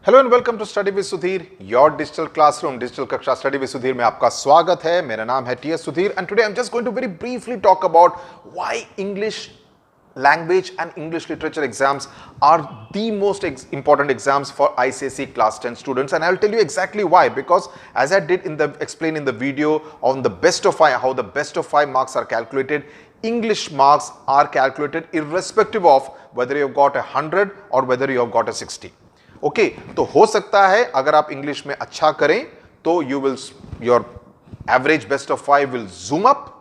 Hello and welcome to study with Sudhir, your digital classroom, digital कक्षा study with Sudhir में आपका स्वागत है। मेरा नाम है TS Sudhir and today I am just going to very briefly talk about why English language and English literature exams are the most important exams for ICSE Class 10 students, and I will tell you exactly why. Because as I did explain in the video on the best of 5, how the best of 5 marks are calculated, English marks are calculated irrespective of whether you have got 100 or whether you have got a 60. Okay, तो हो सकता है अगर आप English में अच्छा करें तो your average best of 5 will zoom up.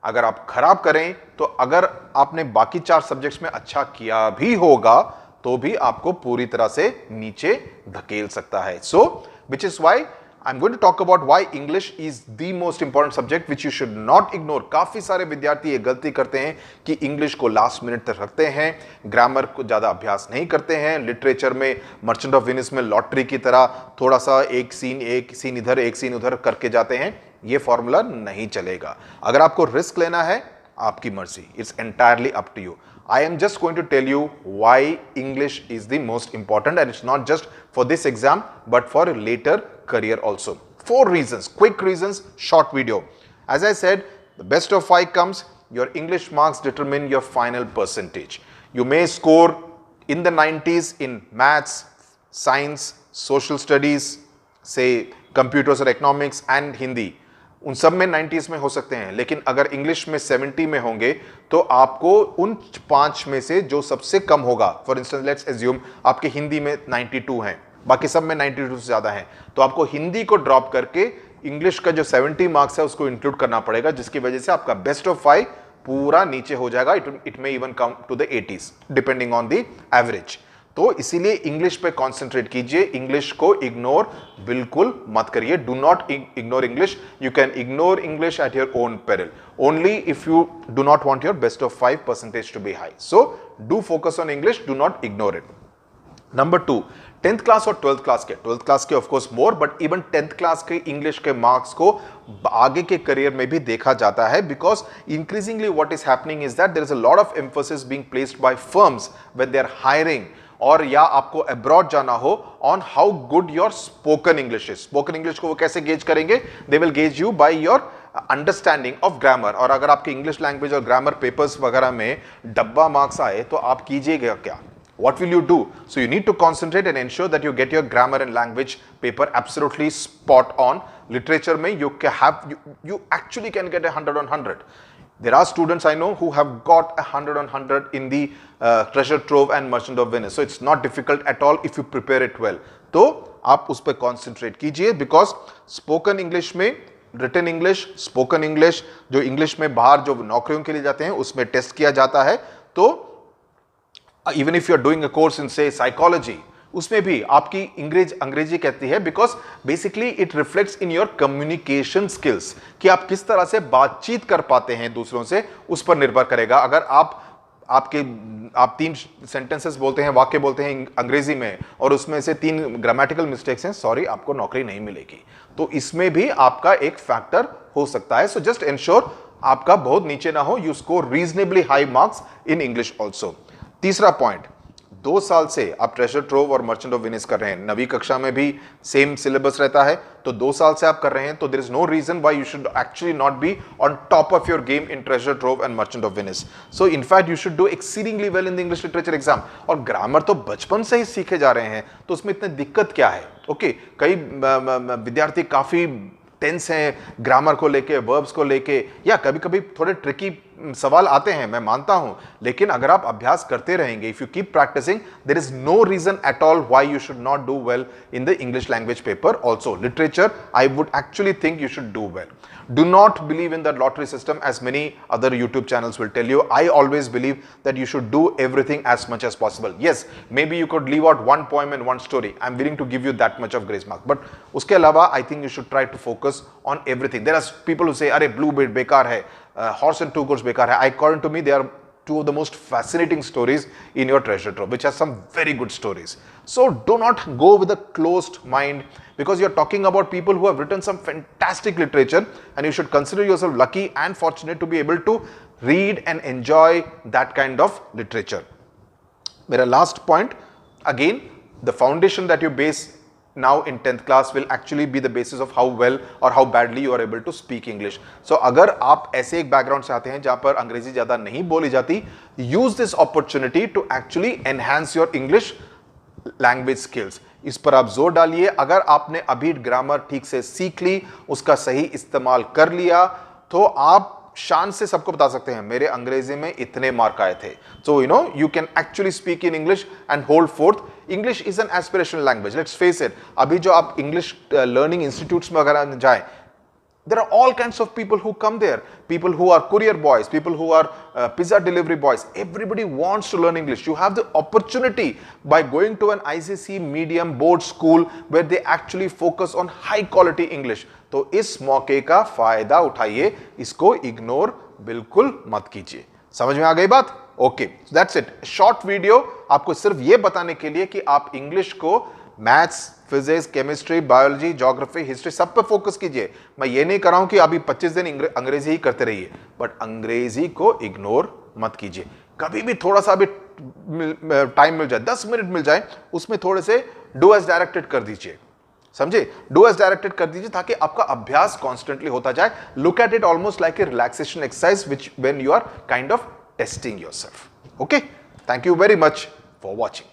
अगर आप खराब करें तो अगर आपने बाकी 4 सब्जेक्ट्स में अच्छा किया भी होगा तो भी आपको पूरी तरह से नीचे धकेल सकता है। So which is why I am going to talk about why English is the most important subject which you should not ignore. काफी सारे विद्यार्थी ये गलती करते हैं कि इंग्लिश को लास्ट मिनट तक रखते हैं, ग्रामर को ज्यादा अभ्यास नहीं करते हैं, लिटरेचर में मर्चेंट ऑफ वेनिस में लॉटरी की तरह थोड़ा सा एक सीन इधर एक सीन उधर करके जाते हैं। ये फॉर्मूला नहीं चलेगा। अगर आपको रिस्क लेना है आपकी मर्जी, it's entirely up to you. I am just going to tell you why English is the most important, and it's not just for this exam but for later career also. 4 reasons, quick reasons, short video. As I said, the best of 5 comes, your English marks determine your final percentage. You may score in the 90s in maths, science, social studies, say computers or economics and Hindi. उन सब में 90s में हो सकते हैं, लेकिन अगर English में 70 में होंगे तो आपको उन 5 में से जो सबसे कम होगा, फॉर इंस्टेंस लेट्स एज्यूम आपके हिंदी में 92 हैं, बाकी सब में 92 से ज्यादा हैं, तो आपको हिंदी को ड्रॉप करके इंग्लिश का जो 70 मार्क्स है उसको इंक्लूड करना पड़ेगा, जिसकी वजह से आपका बेस्ट ऑफ 5 पूरा नीचे हो जाएगा। It may even come to the 80s depending on the average. तो इसीलिए इंग्लिश पे कंसंट्रेट कीजिए, इंग्लिश को इग्नोर बिल्कुल मत करिए। Do not ignore English, you can ignore English at your own peril, only if you do not want your best of 5 percentage to be high. So do focus on English, do not ignore it. Number 2, 10th class और 12th class के of course more, but even 10th class के English के marks को आगे के career में भी देखा जाता है, because increasingly what is happening is that there is a lot of emphasis being placed by firms when they are hiring, और या आपको अब्रॉड जाना हो, on how good your spoken English is. Spoken English को वो कैसे gauge करेंगे? They will gauge you by your understanding of grammar. और अगर आपके इंग्लिश लैंग्वेज और ग्रामर पेपर्स वगैरह में डब्बा मार्क्स आए तो आप कीजिएगा क्या? What will you do? So you need to concentrate and ensure that you get your grammar and language paper absolutely spot on. Literature में you actually can get 100 on 100. There are students I know who have got 100 on 100 in the treasure trove and merchant of Venice. So it's not difficult at all if you prepare it well. तो आप उस पर concentrate कीजिए, because spoken English में written English, spoken English, जो English में बाहर जो नौकरियों के लिए जाते हैं उसमें टेस्ट किया जाता है। तो even if you are doing a course in से साइकोलॉजी, उसमें भी आपकी अंग्रेजी कहती है, because basically it reflects in your communication skills, कि आप किस तरह से बातचीत कर पाते हैं दूसरों से, उस पर निर्भर करेगा। अगर आप 3 सेंटेंसेस बोलते हैं, वाक्य बोलते हैं अंग्रेजी में, और उसमें से 3 ग्रामेटिकल मिस्टेक्स हैं, सॉरी आपको नौकरी नहीं मिलेगी। तो इसमें भी आपका एक फैक्टर हो सकता है। सो जस्ट इंश्योर आपका बहुत नीचे ना हो, you score reasonably high marks in English also. तीसरा पॉइंट, 2 साल से आप ट्रेजर ट्रोव और मर्चेंट ऑफ वेनिस कर रहे हैं, नवी कक्षा में भी सेम सिलेबस रहता है, तो 2 साल से आप कर रहे हैं, तो there is no reason why you should actually not be on top of your game in treasure trove and merchant of Venice. So in fact you should do exceedingly well in the English literature exam. और grammar तो बचपन से ही सीखे जा रहे हैं, तो उसमें इतनी दिक्कत क्या है? ओके, कई विद्यार्थी काफी टेंस हैं ग्रामर को लेके, वर्ब्स को लेके, या कभी कभी थोड़े ट्रिकी सवाल आते हैं, मैं मानता हूं, लेकिन अगर आप अभ्यास करते रहेंगे, if you keep practising, there is no reason at all why you should not do well in the English language paper also. Literature I would actually think you should do well. Do not believe in the lottery system as many other YouTube channels will tell you. I always believe that you should do everything as much as possible. Yes, maybe you could leave out one poem and one story. I'm willing to give you that much of grace mark. But उसके अलावा I think you should try to focus on everything. There are people who say, अरे blue bird बेकार है, horse and two goats बेकार है. According to me, they are 2 of the most fascinating stories in your treasure trove, which has some very good stories. So do not go with a closed mind, because you're talking about people who have written some fantastic literature, and you should consider yourself lucky and fortunate to be able to read and enjoy that kind of literature. मेरा last point, again, the foundation that you base now in 10th class will actually be the basis of how well or how badly you are able to speak English. So अगर आप ऐसे एक background से आते हैं जहां पर अंग्रेजी ज्यादा नहीं बोली जाती, use this opportunity to actually enhance your English language skills. इस पर आप जोर डालिए. अगर आपने अभी ग्रामर ठीक से सीख ली, उसका सही इस्तेमाल कर लिया, तो आप शान से सबको बता सकते हैं मेरे अंग्रेजी में इतने मार्क आए थे. So you can actually speak in English and hold fourth. English is an aspirational language. Let's face it. अभी जो आप इंग्लिश लर्निंग इंस्टीट्यूट्स में अगर जाएं, there are all kinds of people who come there. People who are courier boys, people who are pizza delivery boys. Everybody wants to learn English. You have the opportunity by going to an ICSE medium board school where they actually focus on high quality English. तो इस मौके का फायदा उठाइए, इसको ignore बिल्कुल मत कीजिए. समझ में आ गई बात? Okay, that's it. Short video आपको सिर्फ ये बताने के लिए कि आप इंग्लिश को maths, physics, chemistry, biology, geography, history सब पे फोकस कीजिए. मैं ये नहीं कर रहा हूं कि अभी 25 दिन अंग्रेजी ही करते रहिए, बट अंग्रेजी को इग्नोर मत कीजिए. कभी भी थोड़ा सा भी टाइम मिल जाए, 10 मिनट मिल जाए, उसमें थोड़े से डू एज डायरेक्टेड कर दीजिए. समझे? डू एज डायरेक्टेड कर दीजिए ताकि आपका अभ्यास कॉन्स्टेंटली होता जाए. Look at it almost like a relaxation exercise which when you are kind of testing yourself. Okay, thank you very much for watching.